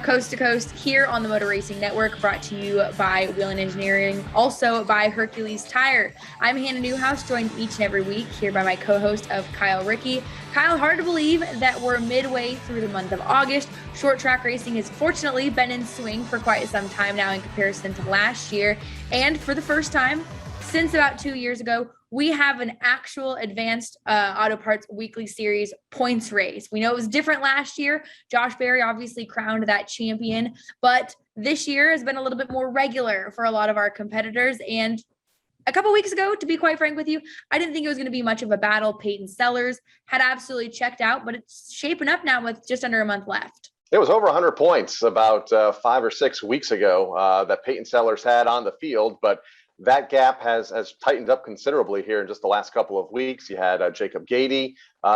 Coast to Coast here on the Motor Racing Network, brought to you by Whelen Engineering, also by Hercules Tire. I'm Hannah Newhouse, joined each and every week here by my co-host of Kyle Rickey. Kyle, hard to believe that we're midway through the month of August. Short track racing has fortunately been in swing for quite some time now in comparison to last year. And for the first time since about 2 years ago, we have an actual Advanced Auto Parts Weekly Series points race. We know it was different last year. Josh Berry obviously crowned that champion, but this year has been a little bit more regular for a lot of our competitors. And a couple weeks ago, to be quite frank with you, I didn't think it was going to be much of a battle. Peyton Sellers had absolutely checked out, but it's shaping up now with just under a month left. It was over 100 points about 5 or 6 weeks ago that Peyton Sellers had on the field, but that gap has tightened up considerably here in just the last couple of weeks. You had Jacob Gady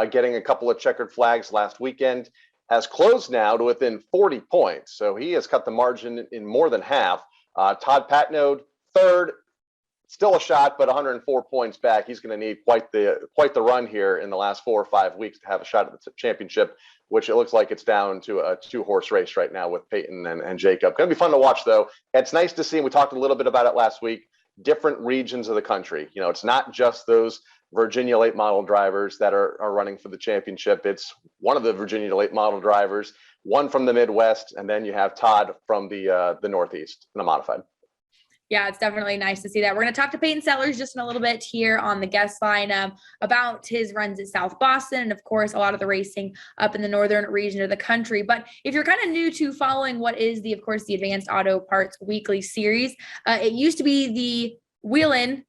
getting a couple of checkered flags last weekend, has closed now to within 40 points. So he has cut the margin in more than half. Todd Patnode, third, still a shot, but 104 points back. He's going to need quite the run here in the last 4 or 5 weeks to have a shot at the championship, which it looks like it's down to a 2-horse race right now with Peyton and Jacob. Going to be fun to watch, though. It's nice to see, and we talked a little bit about it last week, different regions of the country. You know, it's not just those Virginia late model drivers that are running for the championship. It's one of the Virginia late model drivers, one from the Midwest, and then you have Todd from the Northeast in the modified. Yeah, it's definitely nice to see that. We're going to talk to Peyton Sellers just in a little bit here on the guest line about his runs at South Boston and, of course, a lot of the racing up in the northern region of the country. But if you're kind of new to following what is the Advanced Auto Parts Weekly Series, it used to be the Whelen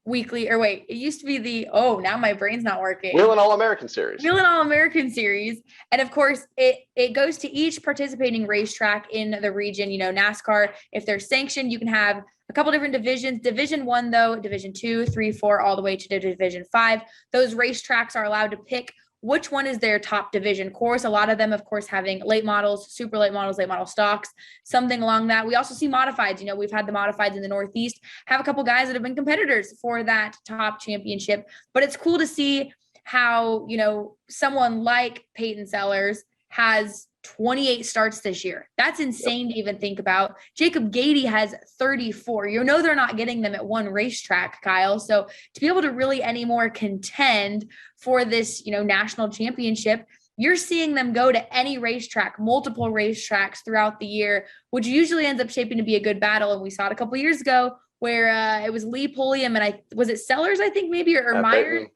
Weekly, or wait, it used to be the, now my brain's not working. Whelen All-American Series. Whelen All-American Series. And of course, it goes to each participating racetrack in the region. You know, NASCAR, if they're sanctioned, you can have a couple different divisions. Division 1, though, Division 2, 3, 4, all the way to Division 5. Those racetracks are allowed to pick which one is their top division course. A lot of them, of course, having late models, super late models, late model stocks, something along that. We also see modifieds. You know, we've had the modifieds in the Northeast have a couple guys that have been competitors for that top championship. But it's cool to see how, you know, someone like Peyton Sellers has 28 starts this year. That's insane to even think about. Jacob Gady has 34. You know, they're not getting them at one racetrack, Kyle. So to be able to really anymore contend for this, you know, national championship, you're seeing them go to any racetrack, multiple racetracks throughout the year, which usually ends up shaping to be a good battle. And we saw it a couple of years ago where it was Lee Pulliam and was it Sellers, I think maybe, or Meyer?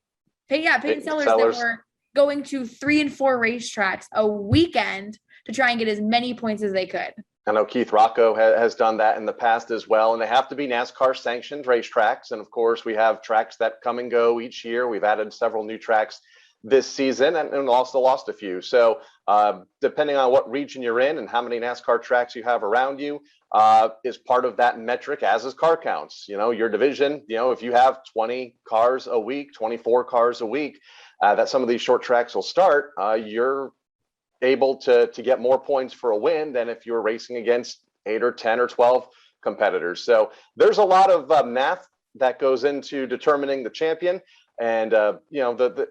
Peyton Sellers that were going to 3 and 4 racetracks a weekend to try and get as many points as they could. I know Keith Rocco has done that in the past as well, and they have to be NASCAR sanctioned racetracks. And of course, we have tracks that come and go each year. We've added several new tracks this season and also lost a few. So depending on what region you're in and how many NASCAR tracks you have around you is part of that metric, as is car counts. You know, your division, you know, if you have 20 cars a week, 24 cars a week, that some of these short tracks will start, you're able to get more points for a win than if you're racing against 8 or 10 or 12 competitors. So there's a lot of math that goes into determining the champion. And, you know,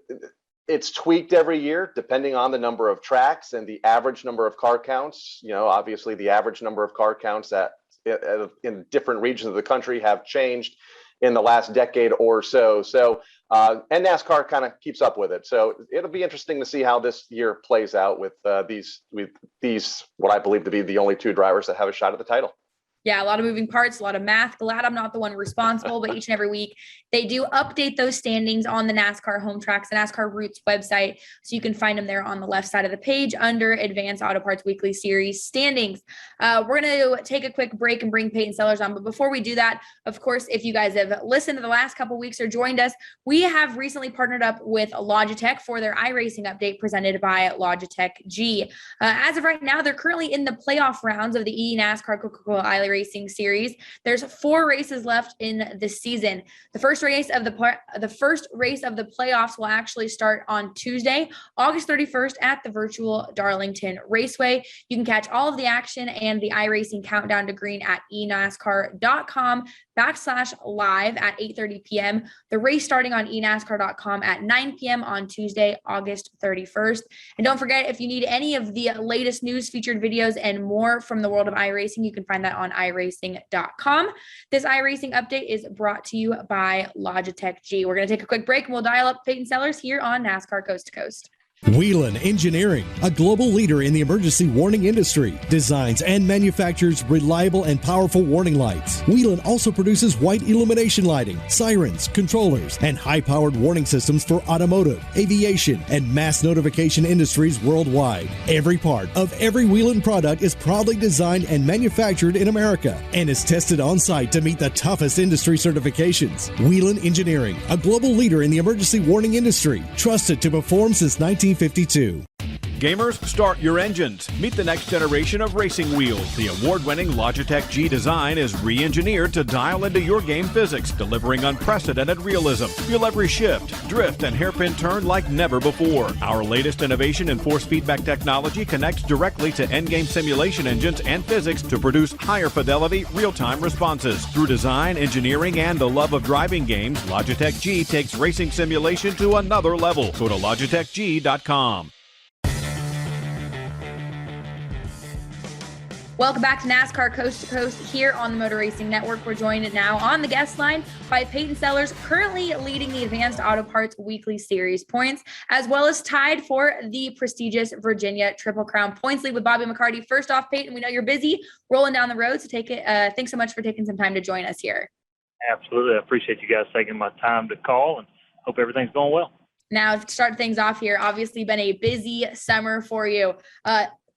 it's tweaked every year depending on the number of tracks and the average number of car counts. You know, obviously the average number of car counts that in different regions of the country have changed in the last decade or so. And NASCAR kind of keeps up with it. So it'll be interesting to see how this year plays out with these what I believe to be the only 2 drivers that have a shot at the title. Yeah, a lot of moving parts, a lot of math. Glad I'm not the one responsible, but each and every week they do update those standings on the NASCAR Home Tracks, the NASCAR Roots website. So you can find them there on the left side of the page under Advanced Auto Parts Weekly Series standings. We're going to take a quick break and bring Peyton Sellers on. But before we do that, of course, if you guys have listened to the last couple of weeks or joined us, we have recently partnered up with Logitech for their iRacing update presented by Logitech G. As of right now, they're currently in the playoff rounds of the eNASCAR Coca-Cola iRacing iRacing series. There's 4 races left in the season. The first race of the playoffs will actually start on Tuesday, August 31st at the virtual Darlington Raceway. You can catch all of the action and the iRacing countdown to green at enascar.com/live at 8:30 p.m. The race starting on enascar.com at 9 p.m. on Tuesday, August 31st. And don't forget, if you need any of the latest news, featured videos, and more from the world of iRacing, you can find that on iRacing.com. This iRacing update is brought to you by Logitech G. We're going to take a quick break and we'll dial up Peyton Sellers here on NASCAR Coast to Coast. Whelen Engineering, a global leader in the emergency warning industry, designs and manufactures reliable and powerful warning lights. Whelen also produces white illumination lighting, sirens, controllers, and high-powered warning systems for automotive, aviation, and mass notification industries worldwide. Every part of every Whelen product is proudly designed and manufactured in America and is tested on-site to meet the toughest industry certifications. Whelen Engineering, a global leader in the emergency warning industry, trusted to perform since 1952. Gamers, start your engines. Meet the next generation of racing wheels. The award-winning Logitech G design is re-engineered to dial into your game physics, delivering unprecedented realism. Feel every shift, drift, and hairpin turn like never before. Our latest innovation in force feedback technology connects directly to endgame simulation engines and physics to produce higher fidelity, real-time responses. Through design, engineering, and the love of driving games, Logitech G takes racing simulation to another level. Go to logitechg.com. Welcome back to NASCAR Coast to Coast here on the Motor Racing Network. We're joined now on the guest line by Peyton Sellers, currently leading the Advanced Auto Parts Weekly Series points, as well as tied for the prestigious Virginia Triple Crown points lead with Bobby McCarty. First off, Peyton, we know you're busy rolling down the road, so thanks so much for taking some time to join us here. Absolutely. I appreciate you guys taking my time to call and hope everything's going well. Now, to start things off here, obviously been a busy summer for you.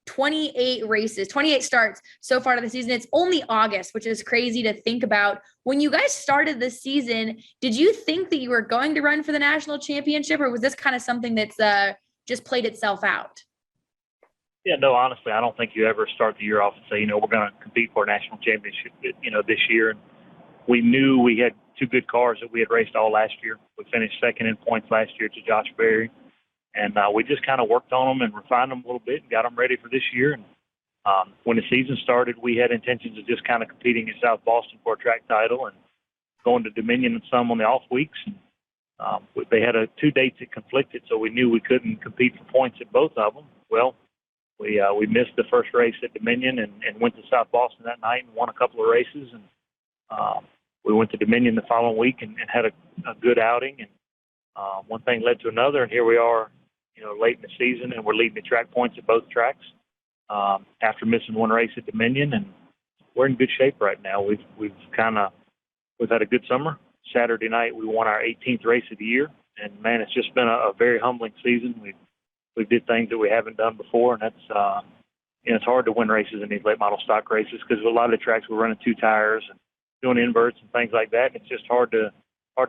28 races, 28 starts so far to the season. It's only August, which is crazy to think about. When you guys started this season, did you think that you were going to run for the national championship, or was this kind of something that's just played itself out? Yeah, no, honestly, I don't think you ever start the year off and say, we're going to compete for a national championship, this year. And we knew we had 2 good cars that we had raced all last year. We finished second in points last year to Josh Berry. And we just kind of worked on them and refined them a little bit and got them ready for this year. And when the season started, we had intentions of just kind of competing in South Boston for a track title and going to Dominion and some on the off weeks. And they had 2 dates that conflicted, so we knew we couldn't compete for points at both of them. Well, we missed the first race at Dominion and went to South Boston that night and won a couple of races. And we went to Dominion the following week and had a good outing. And one thing led to another, and here we are, late in the season, and we're leading the track points at both tracks after missing 1 race at Dominion, and we're in good shape right now. We've had a good summer. Saturday night we won our 18th race of the year, and man, it's just been a very humbling season. We did things that we haven't done before, and that's it's hard to win races in these late model stock races because a lot of the tracks we're running 2 tires and doing inverts and things like that. And it's just hard to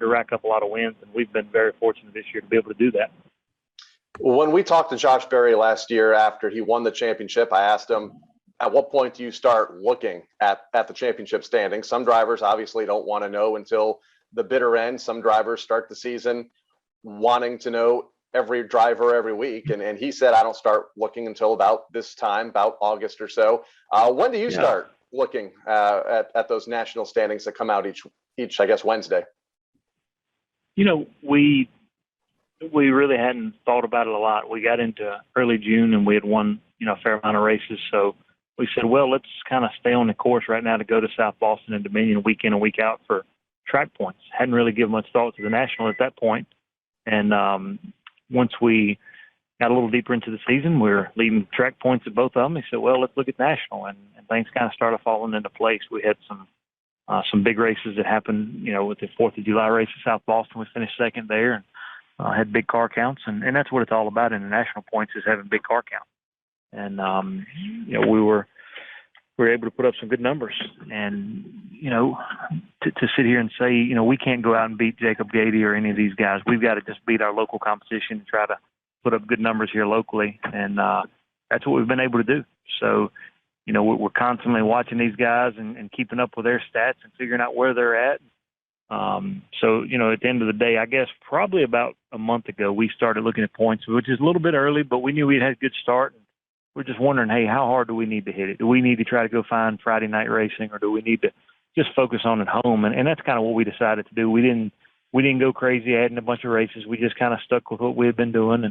rack up a lot of wins, and we've been very fortunate this year to be able to do that. When we talked to Josh Berry last year after he won the championship, I asked him, at what point do you start looking at the championship standings? Some drivers obviously don't want to know until the bitter end. Some drivers start the season wanting to know every driver every week. And he said, I don't start looking until about this time, about August or so. When do you start looking at those national standings that come out each I guess, Wednesday? We really hadn't thought about it a lot. We got into early June and we had won, a fair amount of races. So we said, well, let's kind of stay on the course right now to go to South Boston and Dominion week in and week out for track points. Hadn't really given much thought to the national at that point. And once we got a little deeper into the season, we were leading track points at both of them. He said, well, let's look at national. And things kind of started falling into place. We had some big races that happened, with the 4th of July race at South Boston. We finished second there and had big car counts. And that's what it's all about in the national points, is having big car count. And, we were able to put up some good numbers. And, to sit here and say, we can't go out and beat Jacob Gady or any of these guys. We've got to just beat our local competition and try to put up good numbers here locally. And that's what we've been able to do. So, we're constantly watching these guys and keeping up with their stats and figuring out where they're at. So, at the end of the day, I guess probably about a month ago, we started looking at points, which is a little bit early, but we knew we had a good start. We're just wondering, hey, how hard do we need to hit it? Do we need to try to go find Friday night racing, or do we need to just focus on at home? And that's kind of what we decided to do. We didn't go crazy adding a bunch of races. We just kind of stuck with what we had been doing.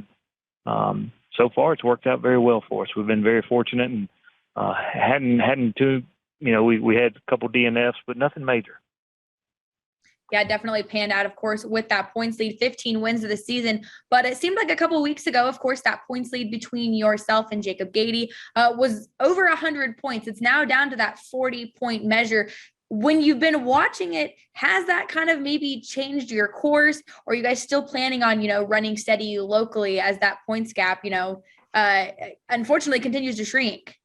And so far it's worked out very well for us. We've been very fortunate, and hadn't too, we had a couple DNFs, but nothing major. Yeah, definitely panned out, of course, with that points lead, 15 wins of the season. But it seemed like a couple of weeks ago, of course, that points lead between yourself and Jacob Gady was over 100 points. It's now down to that 40-point measure. When you've been watching it, has that kind of maybe changed your course? Or are you guys still planning on, running steady locally as that points gap, unfortunately continues to shrink?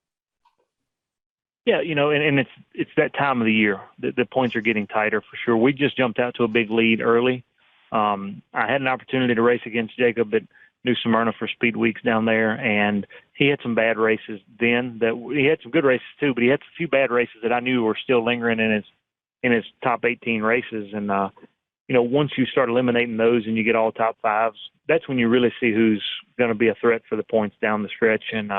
Yeah, and it's that time of the year. The points are getting tighter for sure. We just jumped out to a big lead early. I had an opportunity to race against Jacob at New Smyrna for Speed Weeks down there, and he had some bad races then. He had some good races too, but he had a few bad races that I knew were still lingering in his top 18 races. And once you start eliminating those and you get all top fives, that's when you really see who's going to be a threat for the points down the stretch. And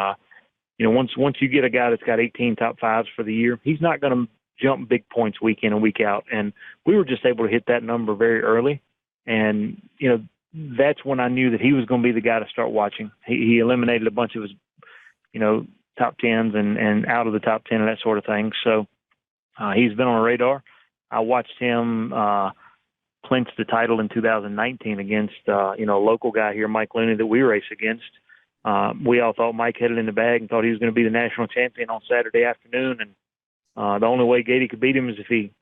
once you get a guy that's got 18 top fives for the year, he's not going to jump big points week in and week out. And we were just able to hit that number very early. And, that's when I knew that he was going to be the guy to start watching. He eliminated a bunch of his, top tens and out of the top 10 and that sort of thing. So he's been on the radar. I watched him clinch the title in 2019 against, a local guy here, Mike Looney, that we race against. We all thought Mike had it in the bag and thought he was going to be the national champion on Saturday afternoon. And the only way Gady could beat him is if he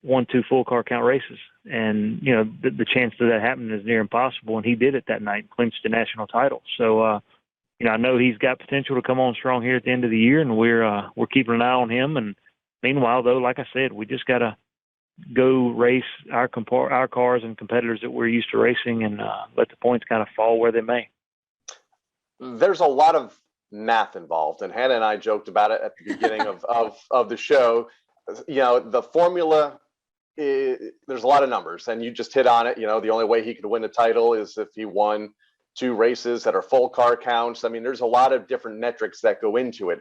won 2 full car count races. And, the chance of that happening is near impossible. And he did it that night and clinched the national title. So, I know he's got potential to come on strong here at the end of the year, and we're keeping an eye on him. And meanwhile, though, like I said, we just got to go race our cars and competitors that we're used to racing and let the points kind of fall where they may. There's a lot of math involved, and Hannah and I joked about it at the beginning of the show. The formula, there's a lot of numbers, and you just hit on it. The only way he could win the title is if he won 2 races that are full car counts. I mean, there's a lot of different metrics that go into it.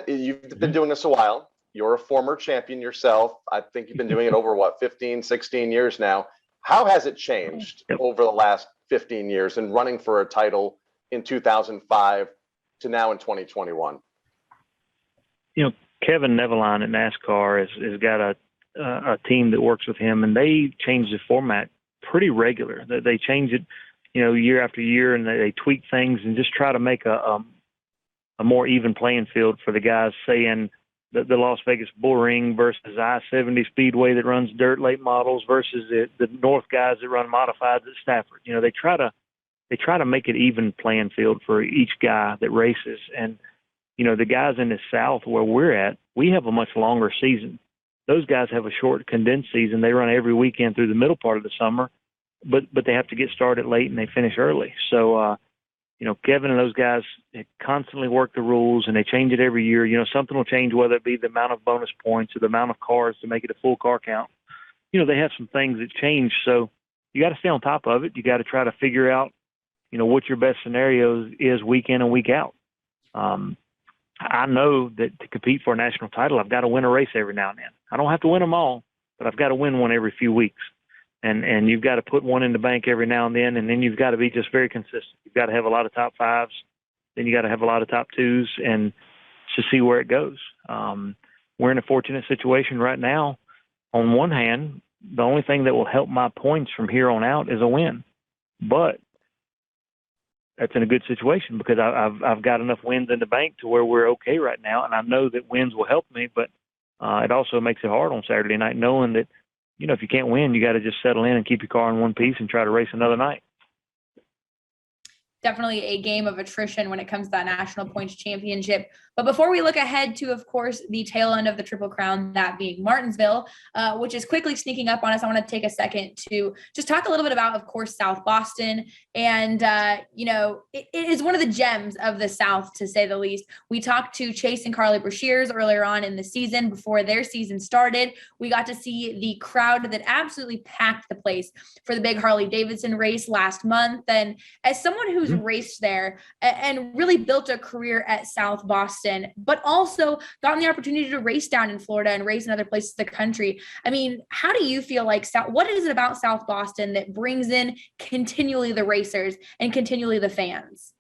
You've been doing this a while. You're a former champion yourself. I think you've been doing it over 15, 16 years now. How has it changed over the last 15 years in running for a title in 2005 to now in 2021? Kevin Neveline at NASCAR has got a team that works with him, and they change the format pretty regular. They change it, year after year, and they tweak things and just try to make a more even playing field for the guys, saying the Las Vegas Bull Ring versus I-70 Speedway that runs dirt late models versus the North guys that run modifieds at Stafford. They try to make it even playing field for each guy that races. And, the guys in the South where we're at, we have a much longer season. Those guys have a short condensed season. They run every weekend through the middle part of the summer, but they have to get started late and they finish early. So, Kevin and those guys constantly work the rules, and they change it every year. Something will change, whether it be the amount of bonus points or the amount of cars to make it a full car count. They have some things that change. So you got to stay on top of it. You got to try to figure out, what your best scenario is week in and week out. I know that to compete for a national title, I've got to win a race every now and then. I don't have to win them all, but I've got to win one every few weeks. And you've got to put one in the bank every now and then you've got to be just very consistent. You've got to have a lot of top fives, then you got to have a lot of top twos, and to see where it goes. We're in a fortunate situation right now. On one hand, the only thing that will help my points from here on out is a win. But that's in a good situation because I've got enough wins in the bank to where we're okay right now, and I know that wins will help me, but it also makes it hard on Saturday night knowing that, if you can't win, you got to just settle in and keep your car in one piece and try to race another night. definitely a game of attrition when it comes to that national points championship. But before we look ahead to, of course, the tail end of the Triple Crown, that being Martinsville, which is quickly sneaking up on us, I want to take a second to just talk a little bit about, of course, South Boston. And, it is one of the gems of the South, to say the least. We talked to Chase and Carly Brashears earlier on in the season before their season started. We got to see the crowd that absolutely packed the place for the big Harley-Davidson race last month. And as someone who's raced there and really built a career at South Boston, but also gotten the opportunity to race down in Florida and race in other places of the country, I mean, how do you feel like what is it about South Boston that brings in continually the racers and continually the fans?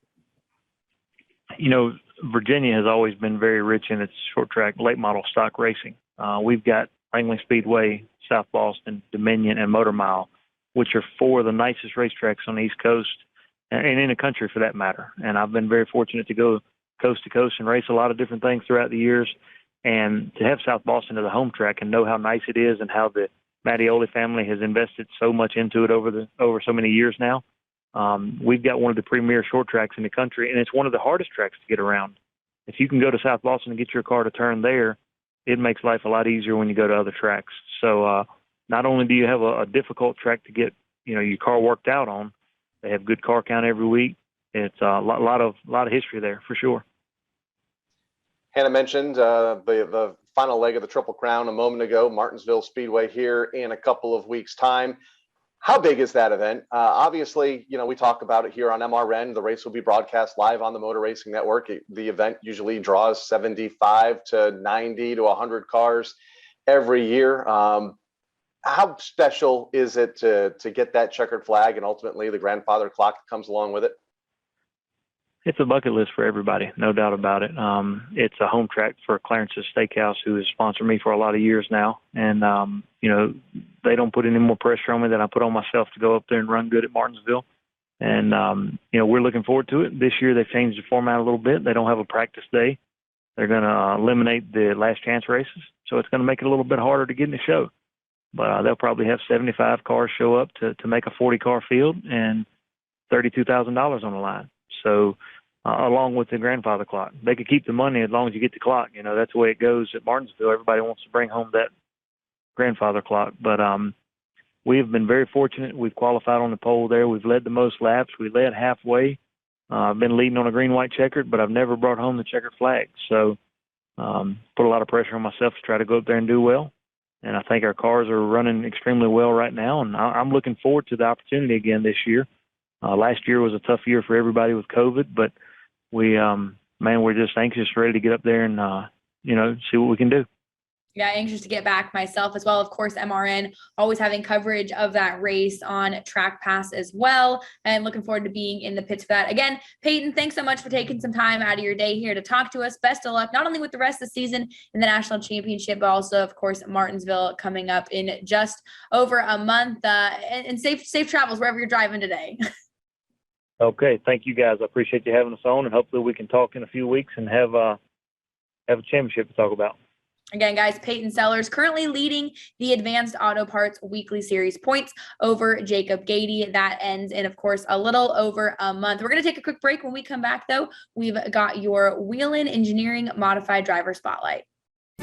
Virginia has always been very rich in its short track late model stock racing. We've got Langley Speedway, South Boston, Dominion, and Motor Mile, which are four of the nicest racetracks on the East Coast and in the country for that matter. And I've been very fortunate to go coast to coast and race a lot of different things throughout the years. And to have South Boston as a home track and know how nice it is and how the Mattioli family has invested so much into it over so many years now. We've got one of the premier short tracks in the country, and it's one of the hardest tracks to get around. If you can go to South Boston and get your car to turn there, it makes life a lot easier when you go to other tracks. So not only do you have a difficult track to get your car worked out on, they have good car count every week. It's a lot of history there for sure. Hannah mentioned the final leg of the Triple Crown a moment ago, Martinsville Speedway here in a couple of weeks' time. How big is that event? Obviously, we talk about it here on MRN. The race will be broadcast live on the Motor Racing Network. The event usually draws 75 to 90 to 100 cars every year. How special is it to get that checkered flag and ultimately the grandfather clock that comes along with it? It's a bucket list for everybody, no doubt about it. It's a home track for Clarence's Steakhouse, who has sponsored me for a lot of years now. And, they don't put any more pressure on me than I put on myself to go up there and run good at Martinsville. And, we're looking forward to it. This year they've changed the format a little bit. They don't have a practice day. They're going to eliminate the last chance races. So it's going to make it a little bit harder to get in the show. But they'll probably have 75 cars show up to make a 40-car field and $32,000 on the line. So along with the grandfather clock, they could keep the money as long as you get the clock. That's the way it goes at Martinsville. Everybody wants to bring home that grandfather clock. But we've been very fortunate. We've qualified on the pole there. We've led the most laps. We led halfway. I've been leading on a green, white checkered, but I've never brought home the checkered flag. So put a lot of pressure on myself to try to go up there and do well. And I think our cars are running extremely well right now. And I'm looking forward to the opportunity again this year. Last year was a tough year for everybody with COVID, but we're just anxious, ready to get up there and, see what we can do. Yeah, anxious to get back myself as well. Of course, MRN always having coverage of that race on Track Pass as well. And looking forward to being in the pits for that. Again, Peyton, thanks so much for taking some time out of your day here to talk to us. Best of luck, not only with the rest of the season in the National Championship, but also, of course, Martinsville coming up in just over a month. And safe travels wherever you're driving today. Okay. Thank you, guys. I appreciate you having us on, and hopefully we can talk in a few weeks and have a championship to talk about. Again, guys, Peyton Sellers currently leading the Advanced Auto Parts Weekly Series points over Jacob Gady. That ends in, of course, a little over a month. We're going to take a quick break. When we come back, though, we've got your Whelen Engineering Modified Driver Spotlight.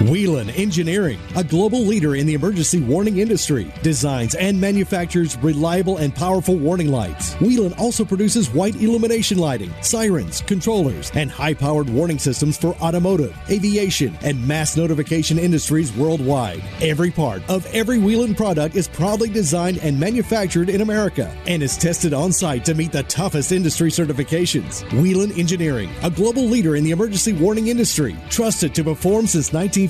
Whelen Engineering, a global leader in the emergency warning industry, designs and manufactures reliable and powerful warning lights. Whelen also produces white illumination lighting, sirens, controllers, and high-powered warning systems for automotive, aviation, and mass notification industries worldwide. Every part of every Whelen product is proudly designed and manufactured in America and is tested on-site to meet the toughest industry certifications. Whelen Engineering, a global leader in the emergency warning industry, trusted to perform since 1952. Sir,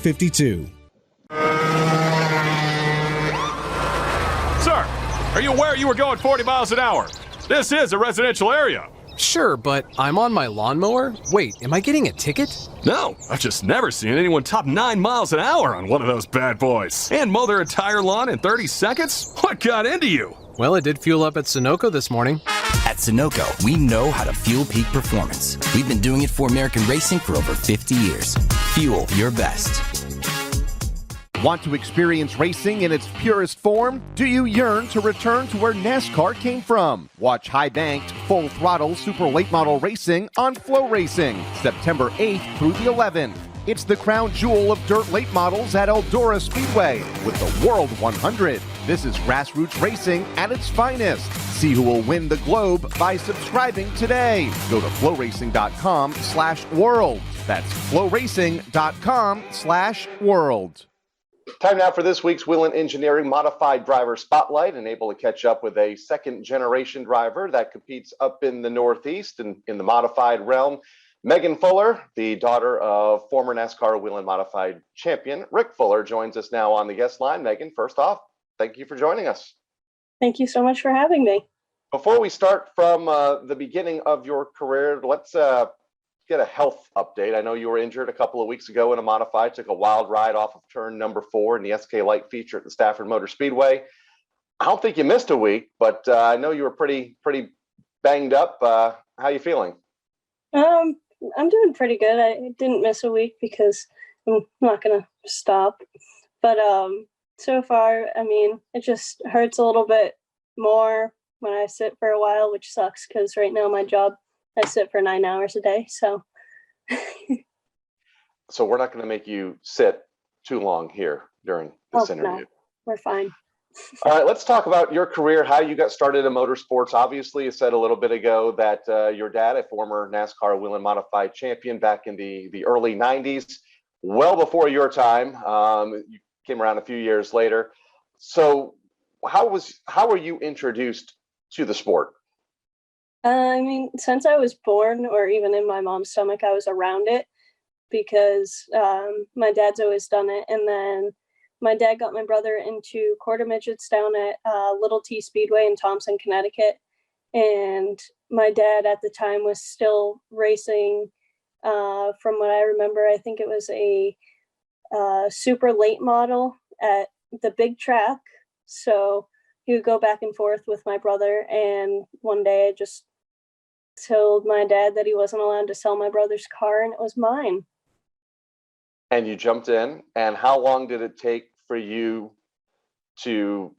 are you aware you were going 40 miles an hour? This is a residential area. Sure, but I'm on my lawnmower? Wait, am I getting a ticket? No, I've just never seen anyone top 9 miles an hour on one of those bad boys. And mow their entire lawn in 30 seconds? What got into you? Well, it did fuel up at Sunoco this morning. At Sunoco, we know how to fuel peak performance. We've been doing it for American racing for over 50 years. Fuel your best. Want to experience racing in its purest form? Do you yearn to return to where NASCAR came from? Watch high-banked, full-throttle super late model racing on Flow Racing, September 8th through the 11th. It's the crown jewel of dirt late models at Eldora Speedway with the World 100. This is grassroots racing at its finest. See who will win the globe by subscribing today. Go to flowracing.com/world. That's flowracing.com/world. Time now for this week's Whelen Engineering Modified Driver Spotlight, and able to catch up with a second-generation driver that competes up in the Northeast and in the modified realm. Megan Fuller, the daughter of former NASCAR Whelen Modified champion Rick Fuller, joins us now on the guest line. Megan, first off, thank you for joining us. Thank you so much for having me. Before we start from the beginning of your career, let's get a health update. I know you were injured a couple of weeks ago in a modified, took a wild ride off of turn number 4 in the SK Light feature at the Stafford Motor Speedway. I don't think you missed a week, but I know you were pretty banged up. How you feeling? I'm doing pretty good. I didn't miss a week because I'm not going to stop. But so far, I mean, it just hurts a little bit more when I sit for a while, which sucks because right now my job, I sit for 9 hours a day. So we're not going to make you sit too long here during this interview. No, we're fine. All right, let's talk about your career, how you got started in motorsports. Obviously, you said a little bit ago that your dad, a former NASCAR Whelen Modified champion back in the early 90s, well before your time. You came around a few years later. So how were you introduced to the sport? I mean, since I was born or even in my mom's stomach, I was around it because my dad's always done it. And then my dad got my brother into quarter midgets down at Little T Speedway in Thompson, Connecticut. And my dad at the time was still racing. From what I remember, I think it was a super late model at the big track. So he would go back and forth with my brother. And one day I just told my dad that he wasn't allowed to sell my brother's car and it was mine. And you jumped in. And how long did it take for you to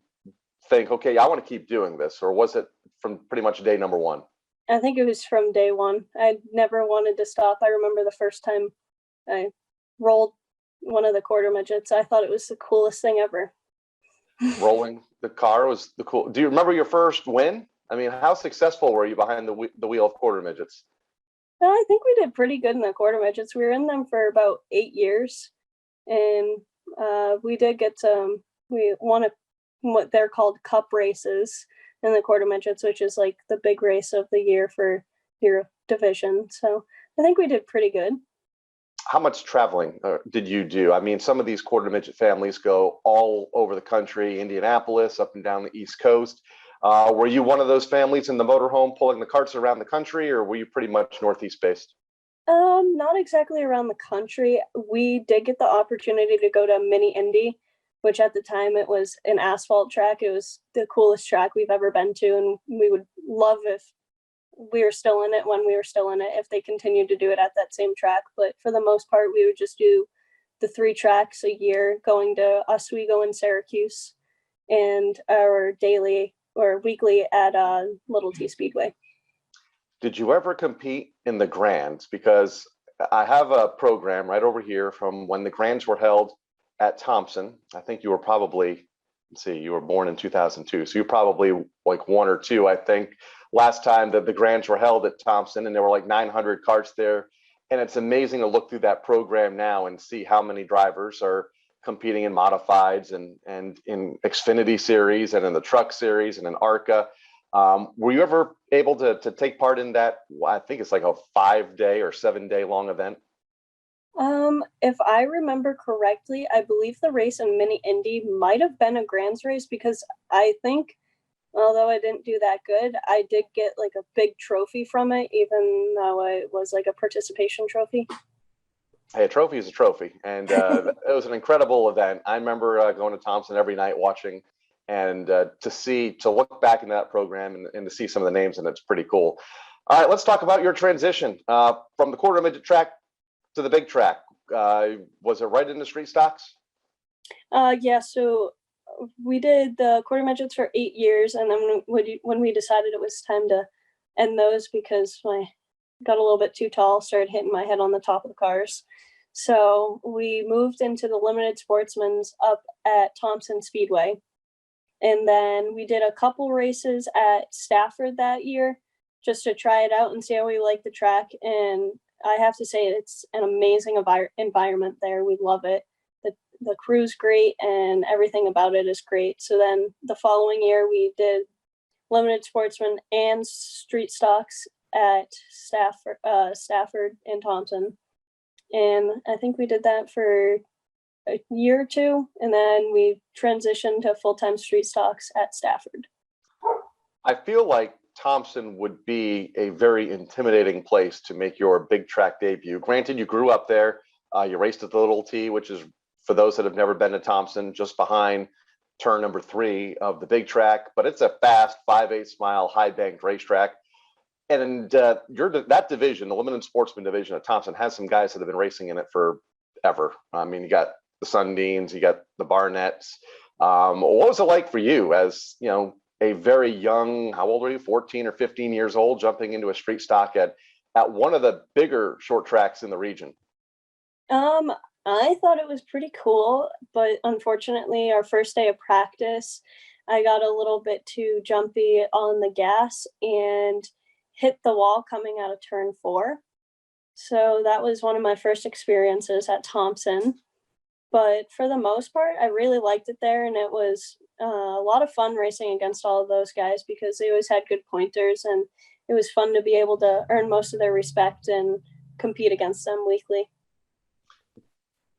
think, okay, I want to keep doing this? Or was it from pretty much day number 1? I think it was from day 1. I never wanted to stop. I remember the first time I rolled one of the quarter midgets. I thought it was the coolest thing ever. Rolling the car was the cool. Do you remember your first win? I mean, how successful were you behind the wheel of quarter midgets? I think we did pretty good in the quarter midgets. We were in them for about 8 years, and we did get some. We won what they're called cup races in the quarter midgets, which is like the big race of the year for your division. So I think we did pretty good. How much traveling did you do? I mean, some of these quarter midget families go all over the country, Indianapolis, up and down the East Coast. Were you one of those families in the motorhome pulling the carts around the country, or were you pretty much Northeast based? Not exactly around the country. We did get the opportunity to go to Mini Indy, which at the time it was an asphalt track. It was the coolest track we've ever been to, and we would love if we were still in it when we were still in it, if they continued to do it at that same track. But for the most part, we would just do the 3 tracks a year, going to Oswego and Syracuse, and our daily or weekly at Little T Speedway. Did you ever compete in the Grands? Because I have a program right over here from when the Grands were held at Thompson. I think you were probably, you were born in 2002. So you're probably like 1 or 2, I think, last time that the Grands were held at Thompson, and there were like 900 carts there. And it's amazing to look through that program now and see how many drivers are competing in modifieds and in Xfinity series and in the truck series and in ARCA. Were you ever able to take part in that? I think it's like a 5-day or 7-day long event. If I remember correctly, I believe the race in Mini Indy might have been a Grands race, because I think, although I didn't do that good, I did get like a big trophy from it, even though it was like a participation trophy. Hey, a trophy is a trophy. And it was an incredible event. I remember going to Thompson every night watching, and to look back in that program and to see some of the names, and it's pretty cool. All right, let's talk about your transition from the quarter midget track to the big track. Was it right into street stocks? Yeah, so we did the quarter midgets for 8 years, and then when we decided it was time to end those because I got a little bit too tall, started hitting my head on the top of the cars. So we moved into the limited sportsman's up at Thompson Speedway. And then we did a couple races at Stafford that year just to try it out and see how we like the track. And I have to say, it's an amazing environment there. We love it. The crew's great and everything about it is great. So then the following year we did limited sportsman and street stocks at Stafford and Thompson. And I think we did that for a year or two, and then we transitioned to full-time street stocks at Stafford. I feel like Thompson would be a very intimidating place to make your big track debut. Granted, you grew up there. You raced at the Little T, which is, for those that have never been to Thompson, just behind turn number 3 of the big track. But it's a fast 5/8 mile high banked racetrack. And that division, the limited sportsman division at Thompson, has some guys that have been racing in it forever. I mean, you got the Sundines, you got the Barnetts. What was it like for you as, a very young, how old were you, 14 or 15 years old, jumping into a street stock at one of the bigger short tracks in the region? I thought it was pretty cool, but unfortunately our first day of practice, I got a little bit too jumpy on the gas and hit the wall coming out of turn 4. So that was one of my first experiences at Thompson. But for the most part, I really liked it there, and it was a lot of fun racing against all of those guys because they always had good pointers, and it was fun to be able to earn most of their respect and compete against them weekly.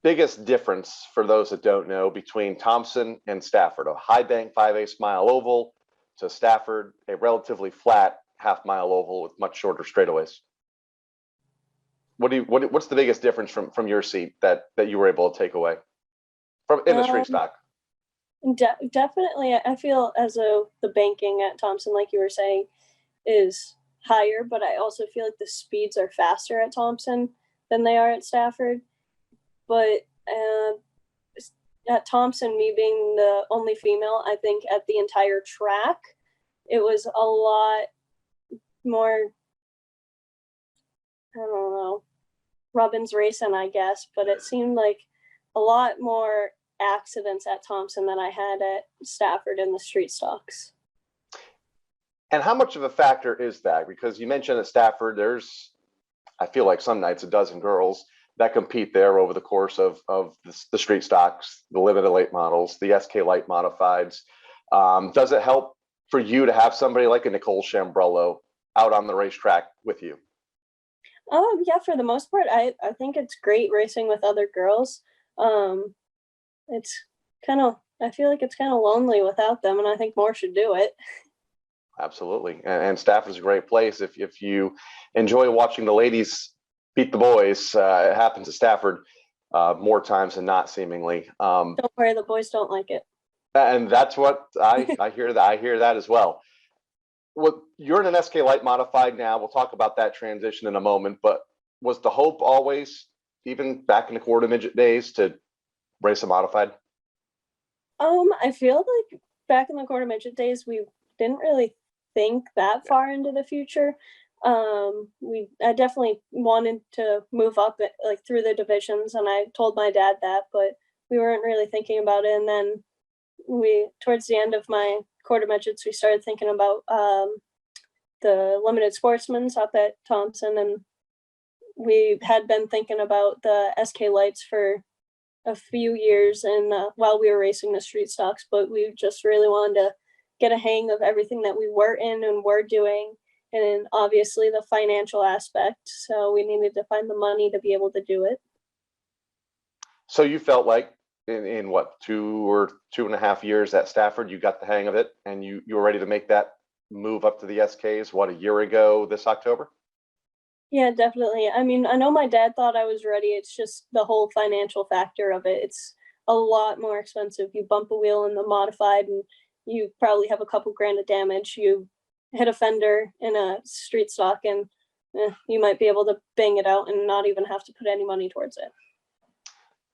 Biggest difference for those that don't know between Thompson and Stafford, a high bank 5/8 mile oval to Stafford, a relatively flat half-mile oval with much shorter straightaways. What's the biggest difference from your seat that you were able to take away from in the street stock? Definitely, I feel as though the banking at Thompson, like you were saying, is higher, but I also feel like the speeds are faster at Thompson than they are at Stafford. But at Thompson, me being the only female, I think at the entire track, it was a lot more, I don't know, Robbins racing, I guess, but it seemed like a lot more accidents at Thompson than I had at Stafford in the street stocks. And how much of a factor is that? Because you mentioned at Stafford, there's, I feel like some nights, a dozen girls that compete there over the course of the street stocks, the limited late models, the SK light modifieds. Does it help for you to have somebody like a Nicole Chambrello out on the racetrack with you? Yeah, for the most part, I think it's great racing with other girls. It's I feel like it's kind of lonely without them, and I think more should do it. Absolutely. And Stafford's a great place. If you enjoy watching the ladies beat the boys, it happens at Stafford more times than not, seemingly. Don't worry, the boys don't like it. And that's what I hear. I hear that as well. Well, you're in an SK Light modified now. We'll talk about that transition in a moment. But was the hope always, even back in the quarter midget days, to race a modified? I feel like back in the quarter midget days, we didn't really think that far into the future. I definitely wanted to move up through the divisions, and I told my dad that, but we weren't really thinking about it. And then towards the end of my quarter midgets, we started thinking about the limited sportsmen's up at Thompson, and we had been thinking about the SK lights for a few years and while we were racing the street stocks, but we just really wanted to get a hang of everything that we were in and were doing, and obviously the financial aspect. So we needed to find the money to be able to do it. So you felt like in what, 2 or 2.5 years at Stafford, you got the hang of it, and you were ready to make that move up to the SKs, what, a year ago this October? Yeah, definitely. I mean, I know my dad thought I was ready. It's just the whole financial factor of it. It's a lot more expensive. You bump a wheel in the modified and you probably have a couple grand of damage. You hit a fender in a street stock and you might be able to bang it out and not even have to put any money towards it.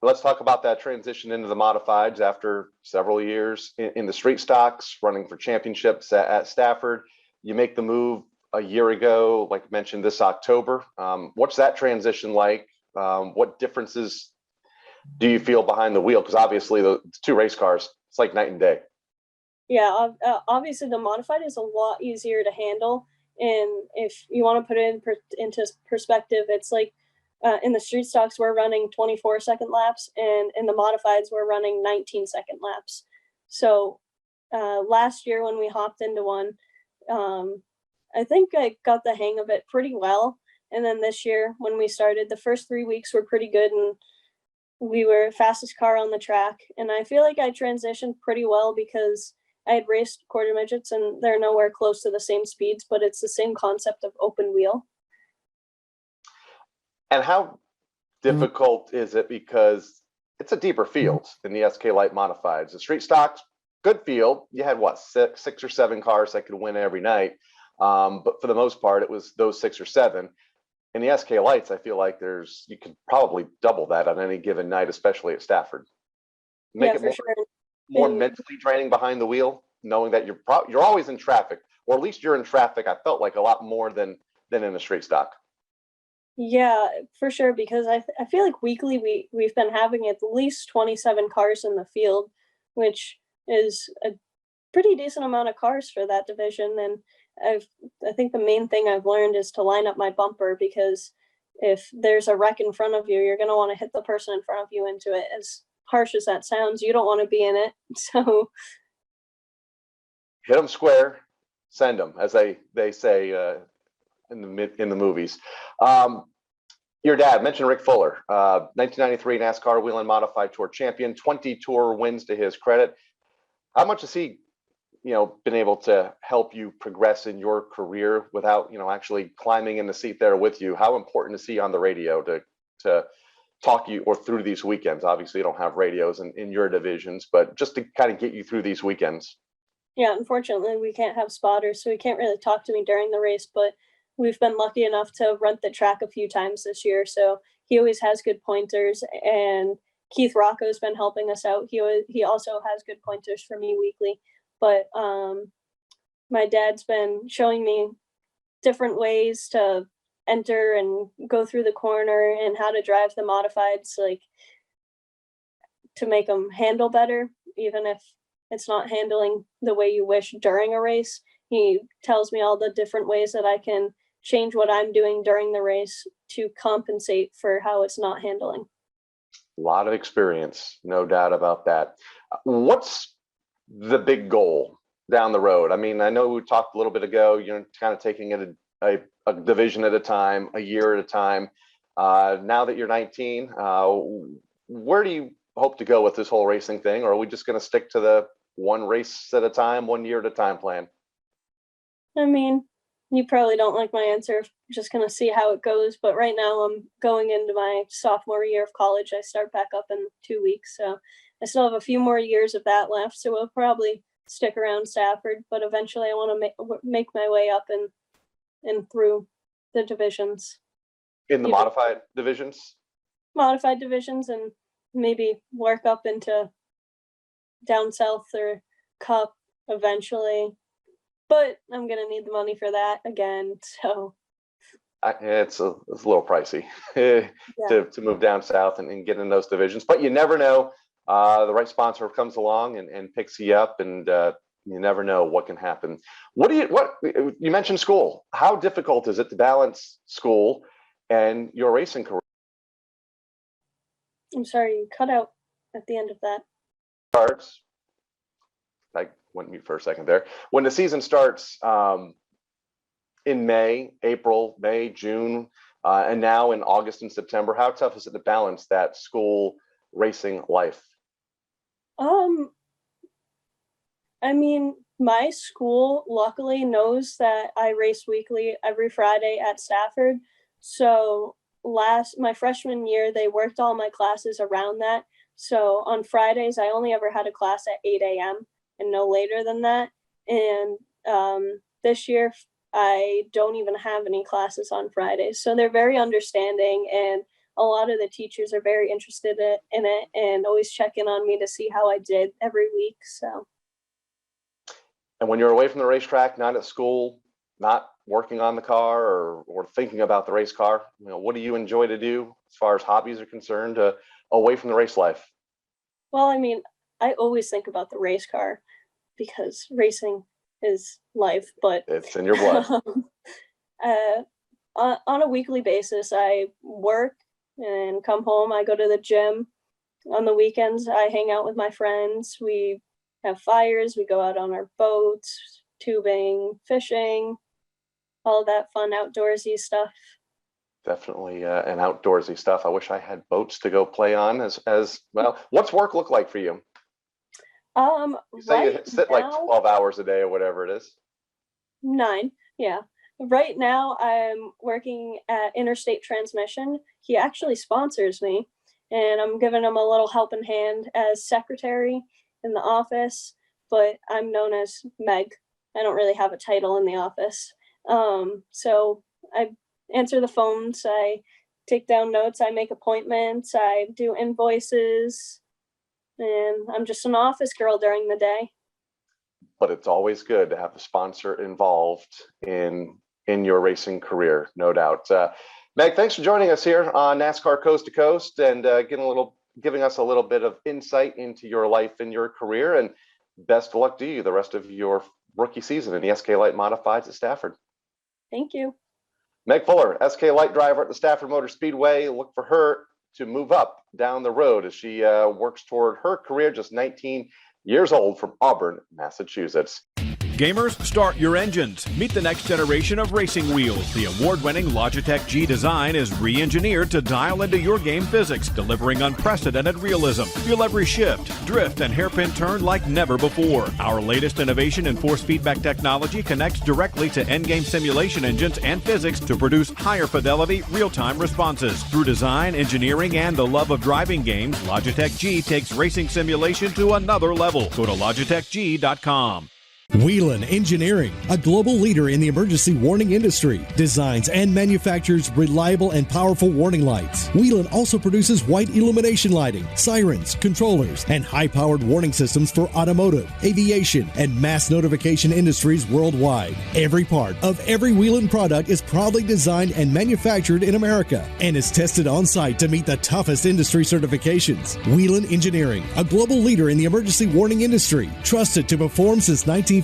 let's talk about that transition into the modifieds after several years in the street stocks, running for championships at Stafford. You make the move a year ago, like mentioned, this October. What's that transition like? What differences do you feel behind the wheel? Because obviously the two race cars, it's like night and day. Yeah, obviously the modified is a lot easier to handle. And if you want to put it into perspective, it's like in the street stocks, we're running 24-second laps, and in the modifieds, we're running 19-second laps. So last year when we hopped into one, I think I got the hang of it pretty well. And then this year when we started, the first 3 weeks were pretty good, and we were fastest car on the track. And I feel like I transitioned pretty well because I had raced quarter midgets and they're nowhere close to the same speeds, but it's the same concept of open wheel. And how difficult is it? Because it's a deeper field in the SK Light modifieds. The street stocks, good field. You had what, six or seven cars that could win every night. But for the most part, it was those 6 or 7. In the SK Lights, I feel like you could probably double that on any given night, especially at Stafford. Make it more mentally draining behind the wheel, knowing that you're always in traffic, or at least you're in traffic. I felt like a lot more than in a straight stock. Yeah, for sure. Because I feel like weekly we've been having at least 27 cars in the field, which is a pretty decent amount of cars for that division. And I think the main thing I've learned is to line up my bumper, because if there's a wreck in front of you, you're going to want to hit the person in front of you into it. As harsh as that sounds, you don't want to be in it. So hit them square, send them, as they say in the movies. Your dad mentioned Rick Fuller, 1993 NASCAR Wheel and Modified Tour champion, 20 tour wins to his credit. How much has he been able to help you progress in your career without, actually climbing in the seat there with you? How important is he on the radio to talk you or through these weekends? Obviously you don't have radios in your divisions, but just to kind of get you through these weekends. Yeah, unfortunately we can't have spotters, so he can't really talk to me during the race, but we've been lucky enough to rent the track a few times this year. So he always has good pointers, and Keith Rocco's been helping us out. He also has good pointers for me weekly. But my dad's been showing me different ways to enter and go through the corner and how to drive the modifieds, like to make them handle better, even if it's not handling the way you wish during a race. He tells me all the different ways that I can change what I'm doing during the race to compensate for how it's not handling. A lot of experience, no doubt about that. What's the big goal down the road? I mean, I know we talked a little bit ago, you're kind of taking it a division at a time, a year at a time. Now that you're 19, where do you hope to go with this whole racing thing? Or are we just going to stick to the one race at a time, 1 year at a time plan? I mean, you probably don't like my answer. Just going to see how it goes. But right now I'm going into my sophomore year of college. I start back up in 2 weeks. So I still have a few more years of that left. So we'll probably stick around Stafford, but eventually I want to make my way up and through the divisions. In the modified divisions? Modified divisions, and maybe work up into down south or cup eventually. But I'm going to need the money for that again. So it's a little pricey to move down south and get in those divisions. But you never know. The right sponsor comes along and picks you up, and you never know what can happen. What you mentioned school. How difficult is it to balance school and your racing career? I'm sorry, you cut out at the end of that. Starts. I went mute for a second there. When the season starts in May, June, and now in August and September, how tough is it to balance that school racing life? I mean, my school luckily knows that I race weekly every Friday at Stafford. So my freshman year, they worked all my classes around that. So on Fridays, I only ever had a class at 8 a.m. and no later than that. And this year, I don't even have any classes on Fridays. So they're very understanding. And a lot of the teachers are very interested in it and always check in on me to see how I did every week. So. And when you're away from the racetrack, not at school, not working on the car or thinking about the race car, what do you enjoy to do as far as hobbies are concerned, away from the race life? Well, I mean, I always think about the race car because racing is life, but it's in your blood. On a weekly basis, I work and come home. I go to the gym. On the weekends, I hang out with my friends. We have fires. We go out on our boats, tubing, fishing, all that fun outdoorsy stuff. Definitely an outdoorsy stuff. I wish I had boats to go play on as well. What's work look like for you? You say you sit like 12 hours a day or whatever it is. 9, yeah. Right now, I'm working at Interstate Transmission. He actually sponsors me, and I'm giving him a little helping hand as secretary in the office, but I'm known as Meg. I don't really have a title in the office. So I answer the phones, I take down notes, I make appointments, I do invoices, and I'm just an office girl during the day. But it's always good to have a sponsor involved in your racing career, no doubt. Meg, thanks for joining us here on NASCAR Coast to Coast and giving us a little bit of insight into your life and your career. And best of luck to you the rest of your rookie season in the SK Light Modifieds at Stafford. Thank you. Meg Fuller, SK Light driver at the Stafford Motor Speedway. Look for her to move up down the road as she works toward her career, just 19 years old, from Auburn, Massachusetts. Gamers, start your engines. Meet the next generation of racing wheels. The award-winning Logitech G design is re-engineered to dial into your game physics, delivering unprecedented realism. Feel every shift, drift, and hairpin turn like never before. Our latest innovation in force feedback technology connects directly to endgame simulation engines and physics to produce higher fidelity, real-time responses. Through design, engineering, and the love of driving games, Logitech G takes racing simulation to another level. Go to logitechg.com. Whelan Engineering, a global leader in the emergency warning industry, designs and manufactures reliable and powerful warning lights. Whelan also produces white illumination lighting, sirens, controllers, and high-powered warning systems for automotive, aviation, and mass notification industries worldwide. Every part of every Whelan product is proudly designed and manufactured in America and is tested on-site to meet the toughest industry certifications. Whelan Engineering, a global leader in the emergency warning industry, trusted to perform since 1952.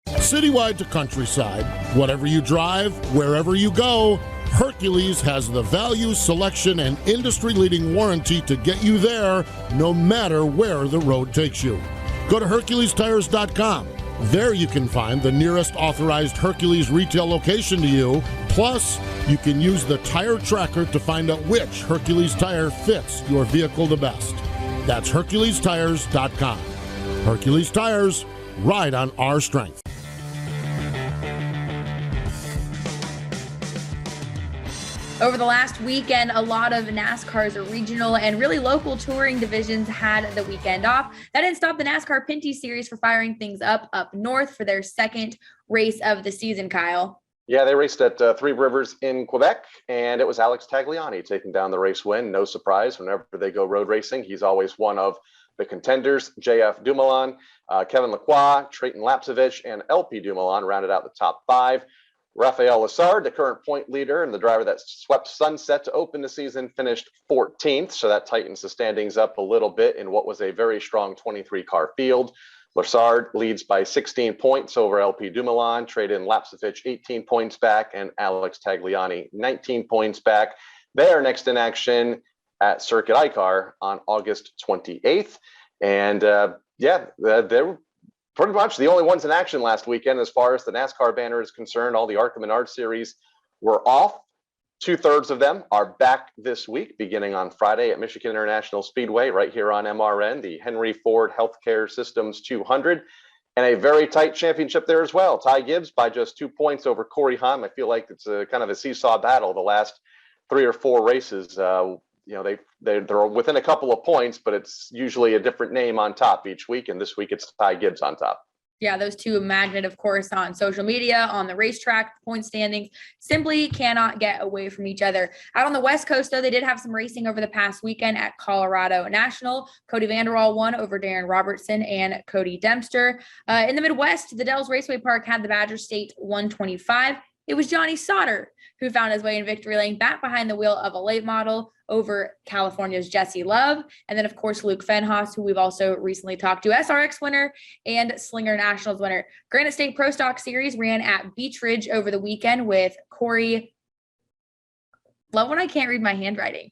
Citywide to countryside, whatever you drive, wherever you go, Hercules has the value, selection, and industry-leading warranty to get you there, no matter where the road takes you. Go to HerculesTires.com. There you can find the nearest authorized Hercules retail location to you. Plus, you can use the tire tracker to find out which Hercules tire fits your vehicle the best. That's HerculesTires.com. Hercules Tires. Ride on our strength. Over the last weekend, a lot of NASCAR's regional and really local touring divisions had the weekend off. That didn't stop the NASCAR Pinty Series for firing things up north for their second race of the season, Kyle. Yeah, they raced at Three Rivers in Quebec, and it was Alex Tagliani taking down the race win. No surprise, whenever they go road racing, he's always one of the contenders. JF Dumoulin, Kevin Lacroix, Trayton Lapsevich, and LP Dumoulin rounded out the top 5. Rafael Lessard, the current point leader and the driver that swept Sunset to open the season, finished 14th. So that tightens the standings up a little bit in what was a very strong 23-car field. Lessard leads by 16 points over LP Dumoulin, Trayton Lapsevich 18 points back, and Alex Tagliani 19 points back. They are next in action at Circuit ICAR on August 28th. And they're pretty much the only ones in action last weekend as far as the NASCAR banner is concerned. All the Arkham and Art Series were off. 2/3 of them are back this week, beginning on Friday at Michigan International Speedway, right here on MRN, the Henry Ford Healthcare Systems 200. And a very tight championship there as well. Ty Gibbs by just 2 points over Corey Haim. I feel like it's a kind of a seesaw battle the last 3 or 4 races. They're within a couple of points, but it's usually a different name on top each week. And this week it's Ty Gibbs on top. Yeah, those two, a magnet, of course, on social media, on the racetrack, point standings, simply cannot get away from each other. Out on the West Coast, though, they did have some racing over the past weekend at Colorado National. Cody Vanderwall won over Darren Robertson and Cody Dempster. In the Midwest, the Dells Raceway Park had the Badger State 125. It was Johnny Sauter who found his way in victory lane back behind the wheel of a late model over California's Jesse Love. And then, of course, Luke Fenhaus, who we've also recently talked to, SRX winner and Slinger Nationals winner. Granite State Pro Stock Series ran at Beech Ridge over the weekend with Corey. Love when I can't read my handwriting.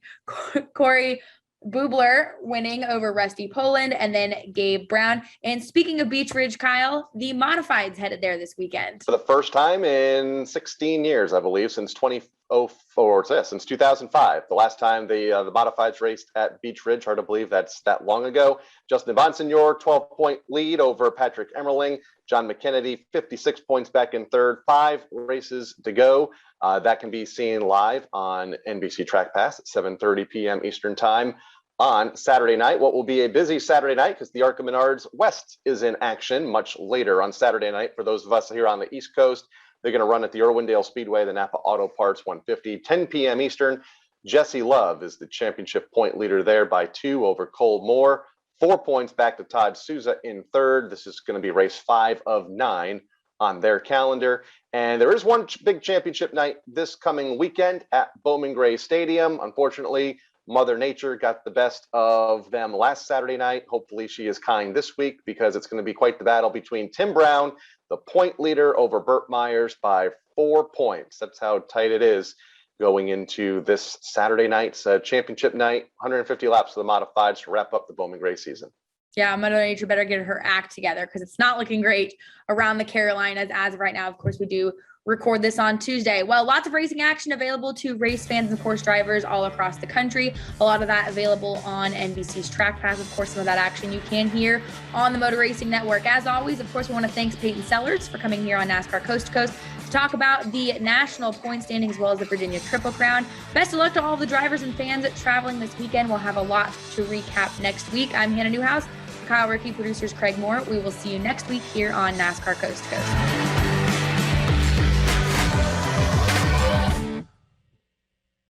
Corey Bubler winning over Rusty Poland, and then Gabe Brown. And speaking of Beech Ridge, Kyle, the Modifieds headed there this weekend. For the first time in 16 years, I believe, since 2005. The last time the Modifieds raced at Beech Ridge, hard to believe that's that long ago. Justin Bonsignor, 12-point lead over Patrick Emmerling. John McKennedy, 56 points back in third. 5 races to go. That can be seen live on NBC Track Pass at 7:30 p.m. Eastern Time on Saturday night. What will be a busy Saturday night because the ARCA Menards West is in action much later on Saturday night. For those of us here on the East Coast, they're going to run at the Irwindale Speedway, the Napa Auto Parts 150, 10 p.m. Eastern. Jesse Love is the championship point leader there by 2 over Cole Moore. 4 points back to Todd Souza in third. This is going to be race 5 of 9 on their calendar. And there is one big championship night this coming weekend at Bowman Gray Stadium. Unfortunately, Mother Nature got the best of them last Saturday night. Hopefully she is kind this week because it's going to be quite the battle between Tim Brown, the point leader, over Burt Myers by 4 points. That's how tight it is going into this Saturday night's championship night. 150 laps for the Modifieds to wrap up the Bowman Gray season. Yeah, Mother Nature better get her act together because it's not looking great around the Carolinas as of right now. Of course, we do record this on Tuesday. Well, lots of racing action available to race fans and course drivers all across the country. A lot of that available on NBC's Track Pass. Of course, some of that action you can hear on the Motor Racing Network. As always, of course, we want to thank Peyton Sellers for coming here on NASCAR Coast to Coast to talk about the national point standing as well as the Virginia Triple Crown. Best of luck to all the drivers and fans traveling this weekend. We'll have a lot to recap next week. I'm Hannah Newhouse. Kyle Rickey, producers Craig Moore. We will see you next week here on NASCAR Coast to Coast.